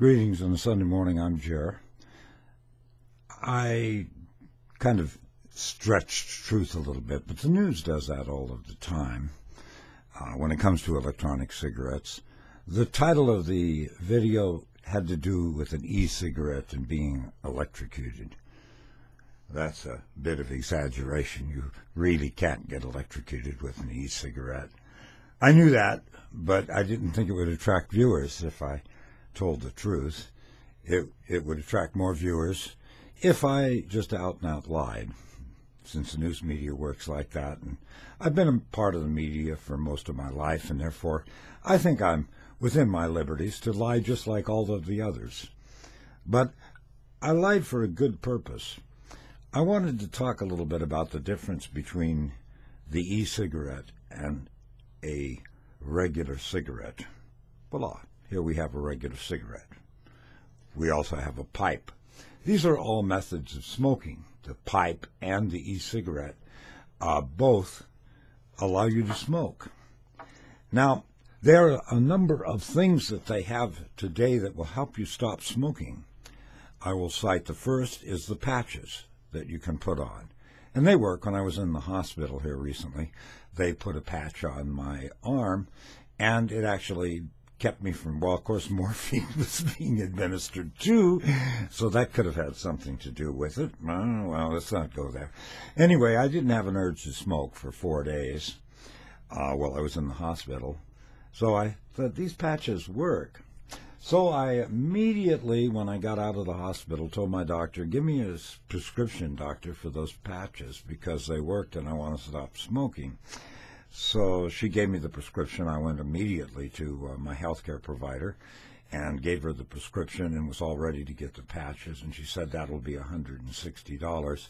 Greetings on a Sunday morning. I'm Jer. I kind of stretched truth a little bit, but the news does that all of the time when it comes to electronic cigarettes. The title of the video had to do with an e-cigarette and being electrocuted. That's a bit of exaggeration. You really can't get electrocuted with an e-cigarette. I knew that, but I didn't think it would attract viewers if I told the truth. It would attract more viewers if I just out and out lied, since the news media works like that. And I've been a part of the media for most of my life, and therefore I think I'm within my liberties to lie just like all of the others. But I lied for a good purpose. I wanted to talk a little bit about the difference between the e-cigarette and a regular cigarette. Voila. Here we have a regular cigarette. We also have a pipe. These are all methods of smoking. The pipe and the e-cigarette both allow you to smoke. Now, there are a number of things that they have today that will help you stop smoking. I will cite the first is the patches that you can put on. And they work. When I was in the hospital here recently, they put a patch on my arm, and it actually kept me from, well, of course, morphine was being administered too, so that could have had something to do with it. Well, let's not go there. Anyway, I didn't have an urge to smoke for 4 days while I was in the hospital, so I thought these patches work. So I immediately, when I got out of the hospital, told my doctor, give me a prescription, doctor, for those patches, because they worked and I want to stop smoking. So she gave me the prescription. I went immediately to my healthcare provider and gave her the prescription and was all ready to get the patches. And she said, that'll be $160.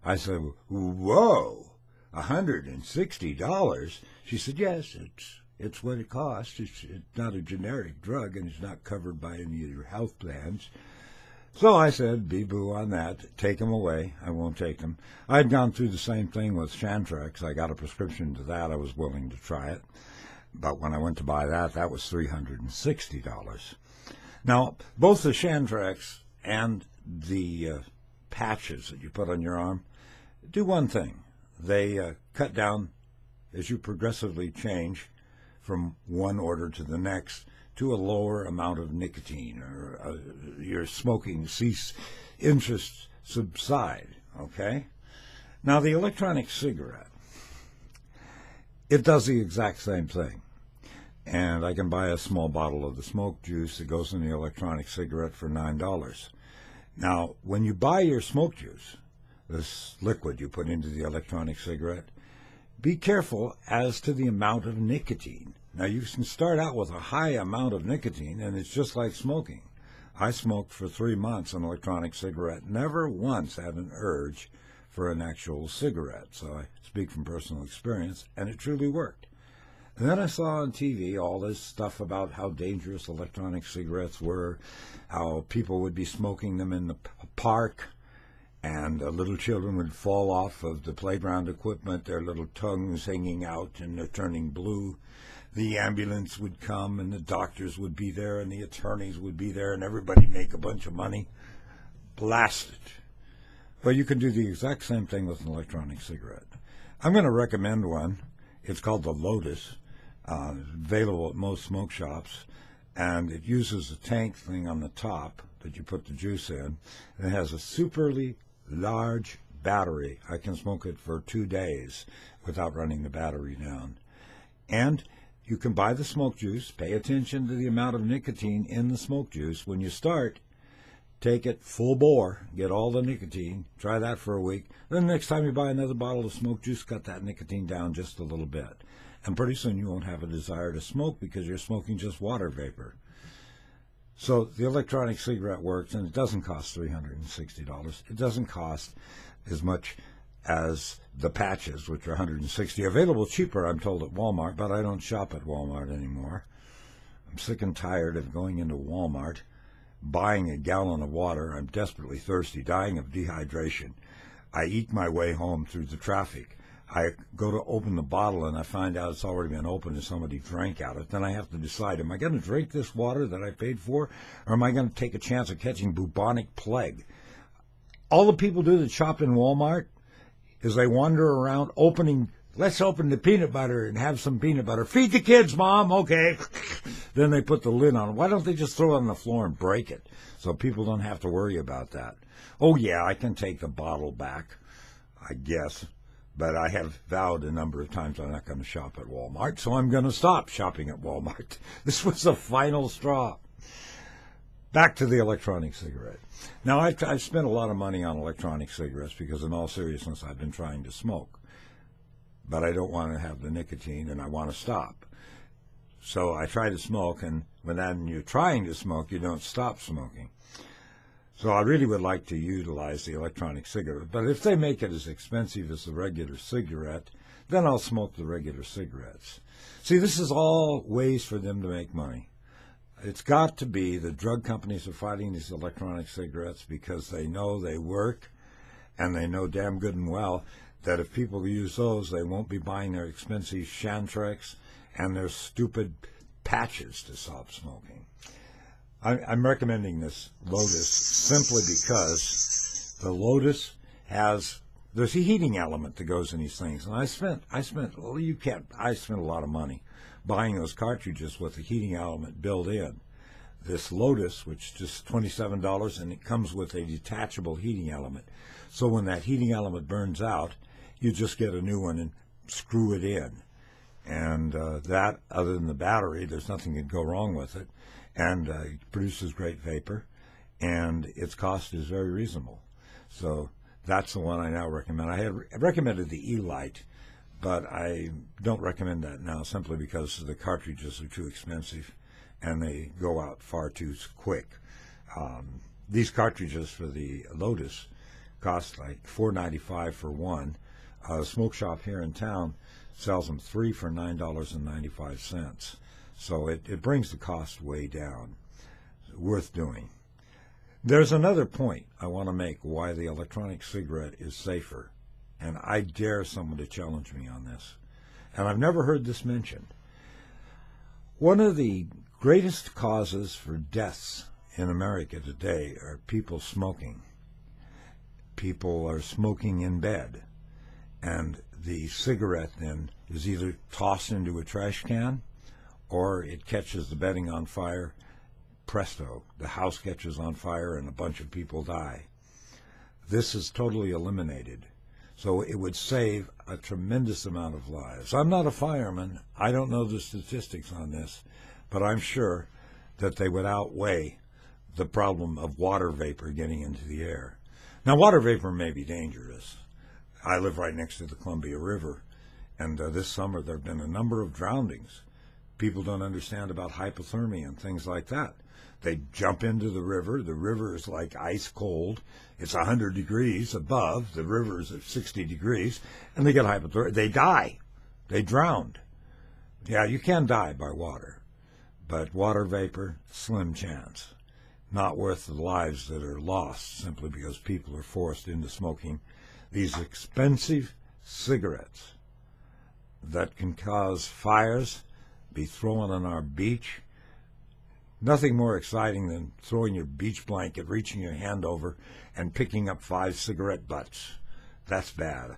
I said, whoa, $160? She said, yes, it's what it costs. It's not a generic drug, and it's not covered by any of your health plans. So I said, bee-boo on that, take them away. I won't take them. I had gone through the same thing with Chantrex. I got a prescription to that. I was willing to try it. But when I went to buy that, that was $360. Now, both the Chantrex and the patches that you put on your arm do one thing. They cut down, as you progressively change from one order to the next, to a lower amount of nicotine, or your smoking cease, interests subside, okay? Now, the electronic cigarette, it does the exact same thing. And I can buy a small bottle of the smoke juice that goes in the electronic cigarette for $9. Now, when you buy your smoke juice, this liquid you put into the electronic cigarette, be careful as to the amount of nicotine. Now, you can start out with a high amount of nicotine, and it's just like smoking. I smoked for 3 months an electronic cigarette, never once had an urge for an actual cigarette. So I speak from personal experience, and it truly worked. And then I saw on TV all this stuff about how dangerous electronic cigarettes were, how people would be smoking them in the park, and little children would fall off of the playground equipment, their little tongues hanging out, and they're turning blue. The ambulance would come, and the doctors would be there, and the attorneys would be there, and everybody make a bunch of money. Blast it. Well, you can do the exact same thing with an electronic cigarette. I'm going to recommend one. It's called the Lotus, available at most smoke shops, and it uses a tank thing on the top that you put the juice in, and it has a superly large battery. I can smoke it for 2 days without running the battery down. And you can buy the smoke juice, pay attention to the amount of nicotine in the smoke juice. When you start, take it full bore, get all the nicotine, try that for a week. Then the next time you buy another bottle of smoke juice, cut that nicotine down just a little bit. And pretty soon you won't have a desire to smoke because you're smoking just water vapor. So the electronic cigarette works, and it doesn't cost $360. It doesn't cost as much as the patches, which are $160. Available cheaper, I'm told, at Walmart, but I don't shop at Walmart anymore. I'm sick and tired of going into Walmart, buying a gallon of water. I'm desperately thirsty, dying of dehydration. I eat my way home through the traffic. I go to open the bottle and I find out it's already been opened and somebody drank out of it. Then I have to decide, am I going to drink this water that I paid for, or am I going to take a chance of catching bubonic plague? All the people do that shop in Walmart is they wander around opening, let's open the peanut butter and have some peanut butter. Feed the kids, Mom. Okay. Then they put the lid on it. Why don't they just throw it on the floor and break it so people don't have to worry about that? Oh, yeah, I can take the bottle back, I guess. But I have vowed a number of times I'm not going to shop at Walmart, so I'm going to stop shopping at Walmart. This was the final straw. Back to the electronic cigarette. Now, I've spent a lot of money on electronic cigarettes because, in all seriousness, I've been trying to smoke. But I don't want to have the nicotine, and I want to stop. So I try to smoke, and when you're trying to smoke, you don't stop smoking. So I really would like to utilize the electronic cigarette. But if they make it as expensive as the regular cigarette, then I'll smoke the regular cigarettes. See, this is all ways for them to make money. It's got to be the drug companies are fighting these electronic cigarettes because they know they work, and they know damn good and well that if people use those, they won't be buying their expensive Chantrex and their stupid patches to stop smoking. I'm recommending this Lotus simply because the Lotus there's a heating element that goes in these things. And I spent a lot of money buying those cartridges with the heating element built in. This Lotus, which is just $27, and it comes with a detachable heating element. So when that heating element burns out, you just get a new one and screw it in. And that, other than the battery, there's nothing that can go wrong with it. And it produces great vapor, and its cost is very reasonable. So that's the one I now recommend. I had recommended the E-Lite, but I don't recommend that now simply because the cartridges are too expensive, and they go out far too quick. These cartridges for the Lotus cost like $4.95 for one. A smoke shop here in town sells them 3 for $9.95. So it brings the cost way down. Worth doing. There's another point I want to make why the electronic cigarette is safer, and I dare someone to challenge me on this. And I've never heard this mentioned. One of the greatest causes for deaths in America today are people smoking. People are smoking in bed, and the cigarette then is either tossed into a trash can or it catches the bedding on fire. Presto, the house catches on fire and a bunch of people die. This is totally eliminated. So it would save a tremendous amount of lives. I'm not a fireman. I don't know the statistics on this, but I'm sure that they would outweigh the problem of water vapor getting into the air. Now, water vapor may be dangerous. I live right next to the Columbia River, and this summer there have been a number of drownings. People don't understand about hypothermia and things like that. They jump into the river. The river is like ice cold. It's 100 degrees above. The river is at 60 degrees, and they get hypothermia. They die. They drowned. Yeah, you can die by water, but water vapor, slim chance. Not worth the lives that are lost simply because people are forced into smoking these expensive cigarettes that can cause fires, be thrown on our beach. Nothing more exciting than throwing your beach blanket, reaching your hand over, and picking up 5 cigarette butts. That's bad.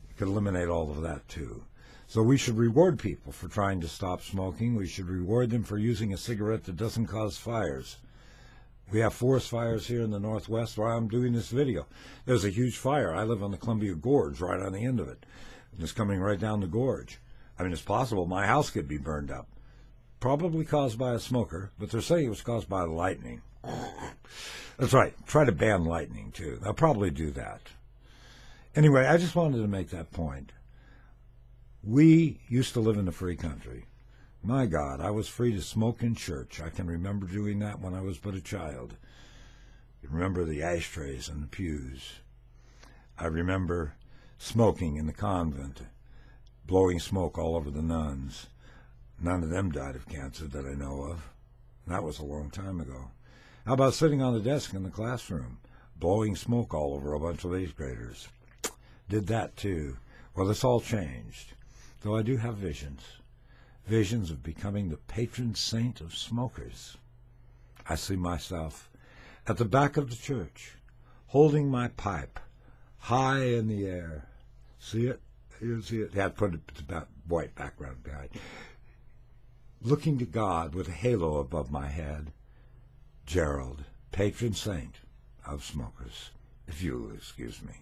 You could eliminate all of that, too. So we should reward people for trying to stop smoking. We should reward them for using a cigarette that doesn't cause fires. We have forest fires here in the Northwest where I'm doing this video. There's a huge fire. I live on the Columbia Gorge, right on the end of it. And it's coming right down the gorge. I mean, it's possible my house could be burned up. Probably caused by a smoker, but they're saying it was caused by lightning. That's right. Try to ban lightning, too. They'll probably do that. Anyway, I just wanted to make that point. We used to live in a free country. My God, I was free to smoke in church. I can remember doing that when I was but a child. I remember the ashtrays and the pews. I remember smoking in the convent, blowing smoke all over the nuns. None of them died of cancer that I know of. That was a long time ago. How about sitting on the desk in the classroom, blowing smoke all over a bunch of 8th graders? Did that, too. Well, it's all changed, though I do have visions of becoming the patron saint of smokers. I see myself at the back of the church, holding my pipe high in the air. See it? You see it? Yeah, put a white background behind. Looking to God with a halo above my head. Gerald, patron saint of smokers, if you'll excuse me.